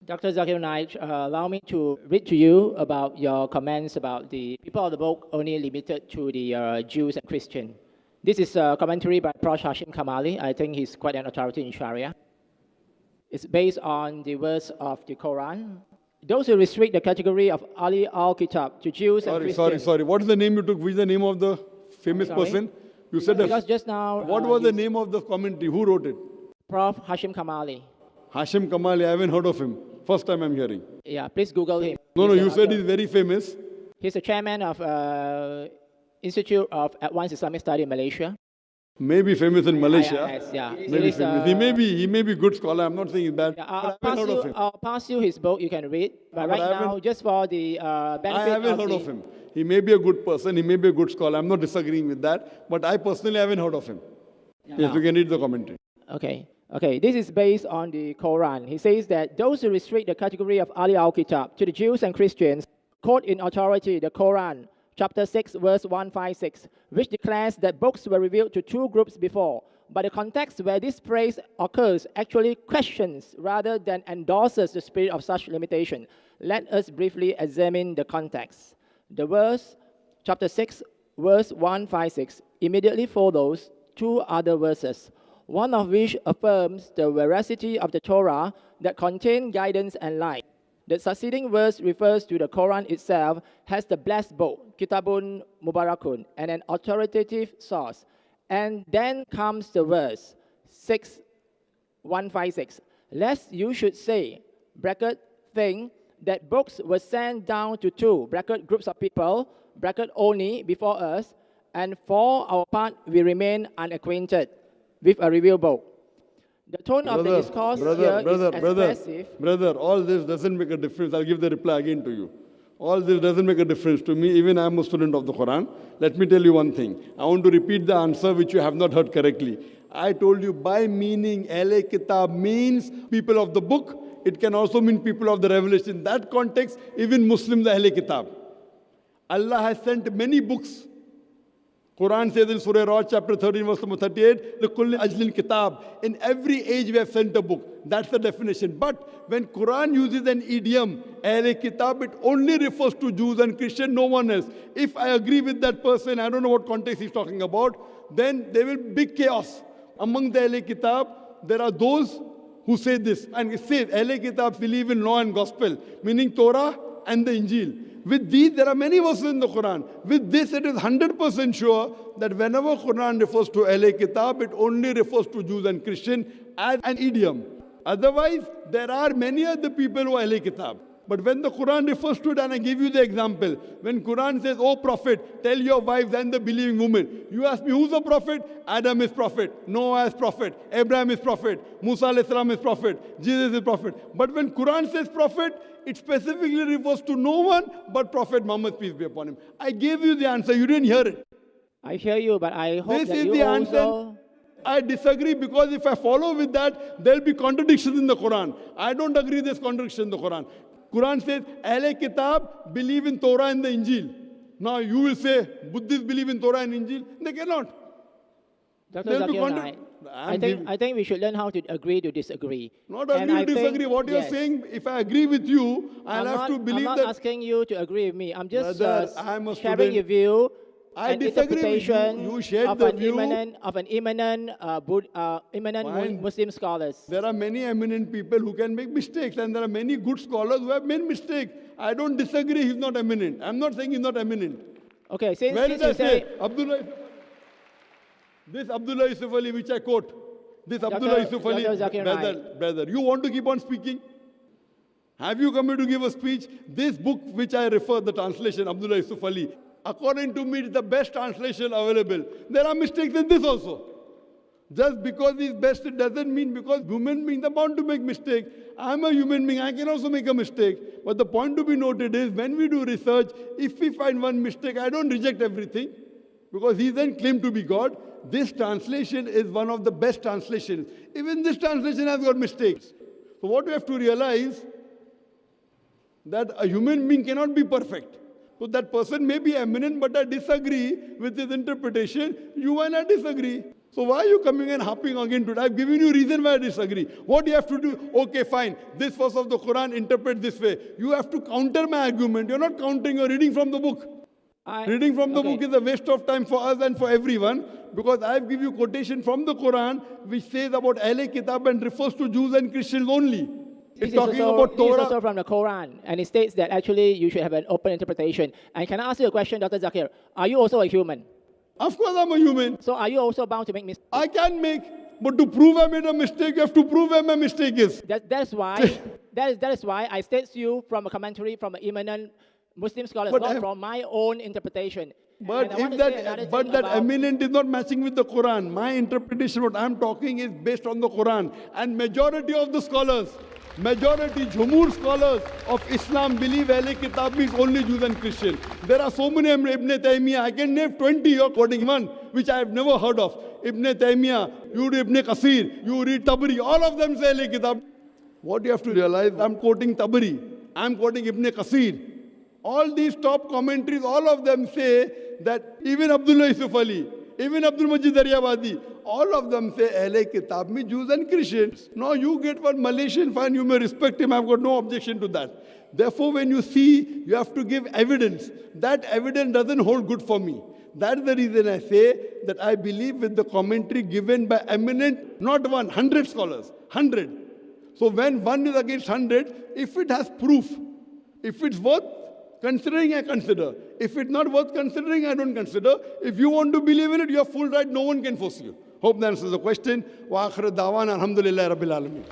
Dr. Zakir Naik, allow me to read to you about your comments about the people of the book only limited to the Jews and Christians. This is a commentary by Prof. Hashim Kamali. I think he's quite an authority in Sharia. It's based on the verse of the Quran. Those who restrict the category of Ali al-Kitab to Jews and Christians. Sorry. What is the name you took? Which is the name of the famous person? You said because just now. What was the name of the commentary? Who wrote it? Prof. Hashim Kamali. Hashim Kamali, I haven't heard of him. First time I'm hearing. Yeah, please Google him. No, you said he's very famous. He's the chairman of Institute of Advanced Islamic Study in Malaysia. Maybe famous in Malaysia. Yes, yeah. Maybe famous. He may be good scholar. I'm not saying he's bad. Yeah, I'll pass you his book. You can read. But right now, just for the benefit I haven't heard of him. He may be a good person. He may be a good scholar. I'm not disagreeing with that. But I personally haven't heard of him. Yes, you can read the commentary. Okay, this is based on the Quran. He says that those who restrict the category of Ali al-Kitab to the Jews and Christians quote in authority the Quran, chapter 6, verse 156, which declares that books were revealed to two groups before, but the context where this phrase occurs actually questions rather than endorses the spirit of such limitation. Let us briefly examine the context. The verse, chapter 6, verse 156, immediately follows two other verses, one of which affirms the veracity of the Torah that contain guidance and light. The succeeding verse refers to the Quran itself as the blessed book, Kitabun Mubarakun, and an authoritative source. And then comes the verse 156. Lest you should say, bracket, think, that books were sent down to two, bracket, groups of people, bracket, only before us, and for our part we remain unacquainted with a revealed book. The tone of the discourse here is expressive. Brother, all this doesn't make a difference. I'll give the reply again to you. All this doesn't make a difference to me. Even I'm a student of the Quran. Let me tell you one thing. I want to repeat the answer which you have not heard correctly. I told you by meaning, Ahle Kitab means people of the book. It can also mean people of the revelation. In that context, even Muslims are Ahle Kitab. Allah has sent many books. Quran says in Surah Ra'd, chapter 13, verse number 38, لِكُلِّ أَجْلٍ Kitab. In every age we have sent a book. That's the definition. But when Quran uses an idiom, Ahle Kitab, it only refers to Jews and Christians, no one else. If I agree with that person, I don't know what context he's talking about, then there will be big chaos. Among the Ahle Kitab, there are those who say this. And it says, Ahle Kitab believe in law and gospel, meaning Torah and the Injil. With these, there are many verses in the Quran. With this, it is 100% sure that whenever Quran refers to Ahle Kitab, it only refers to Jews and Christians as an idiom. Otherwise, there are many other people who are Ahle Kitab. But when the Quran refers to it, and I give you the example, when Quran says, "Oh Prophet, tell your wives and the believing women," you ask me, who's the Prophet? Adam is Prophet, Noah is Prophet, Abraham is Prophet, Musa alayhi salam is Prophet, Jesus is Prophet. But when Quran says Prophet, it specifically refers to no one but Prophet Muhammad, peace be upon him. I gave you the answer, you didn't hear it. I hear you, but I hope this that is you the also... answer. I disagree because if I follow with that, there'll be contradictions in the Quran. I don't agree there's contradiction in the Quran. Quran says, Ahle Kitab believe in Torah and the Injil. Now you will say, Buddhists believe in Torah and Injil. They cannot. Dr. Zakir Naik, I think we should learn how to agree to disagree. Not agree to disagree. What you're saying, if I agree with you, I'll have to believe that... I'm not asking you to agree with me. I'm just I'm a sharing your view. I disagree with you. You shared the view of an eminent Muslim scholars. There are many eminent people who can make mistakes, and there are many good scholars who have made mistakes. I don't disagree he's not eminent. I'm not saying he's not eminent. Okay, since you say this Abdullah Yusuf Ali which I quote, this Abdullah Yusuf Ali, brother, you want to keep on speaking? Have you come here to give a speech? This book which I refer, the translation, Abdullah Yusuf Ali, according to me, it's the best translation available. There are mistakes in this also. Just because it's best, it doesn't mean because human beings are bound to make mistakes. I'm a human being, I can also make a mistake. But the point to be noted is, when we do research, if we find one mistake, I don't reject everything, because he then claimed to be God. This translation is one of the best translations. Even this translation has got mistakes. So what we have to realize, that a human being cannot be perfect. So that person may be eminent, but I disagree with his interpretation. You and I disagree. So why are you coming and harping again today? I've given you reason why I disagree. What do you have to do? Okay, fine. This verse of the Quran, interpret this way. You have to counter my argument. You're not countering, you're reading from the book. Reading from the book is a waste of time for us and for everyone, because I've given you quotation from the Quran which says about Ahle Kitab and refers to Jews and Christians only. It's talking about Torah. This is also from the Quran, and it states that actually you should have an open interpretation. And can I ask you a question, Dr. Zakir? Are you also a human? Of course I'm a human. So are you also bound to make mistakes? I can make, but to prove I made a mistake, you have to prove where my mistake is. That is why I state to you from a commentary from an eminent Muslim scholar, not from my own interpretation. But that eminent is not matching with the Quran. My interpretation, what I'm talking, is based on the Quran. And majority of the scholars, Jumhur scholars of Islam believe Ahle Kitab means only Jews and Christians. There are so many Ibn Taymiyyah. I can name 20, you're quoting one, which I have never heard of. Ibn Taymiyyah, you read Ibn Qasir, you read Tabari, all of them say Ahle Kitab. What you have to realize, I'm quoting Tabari, I'm quoting Ibn Qasir. All these top commentaries, all of them say that even Abdullah Yusuf Ali, even Abdul Majid Daryabadi, all of them say Ahle Kitab means Jews and Christians. Now you get one Malaysian, fine, you may respect him, I've got no objection to that. Therefore, when you see, you have to give evidence. That evidence doesn't hold good for me. That's the reason I say that I believe with the commentary given by eminent, not 100 scholars, 100. So when one is against 100, if it has proof, if it's worth considering, I consider. If it's not worth considering, I don't consider. If you want to believe in it, you have full right. No one can force you. Hope that answers the question. Wa akhir da'wana alhamdulillahi rabbil alamin.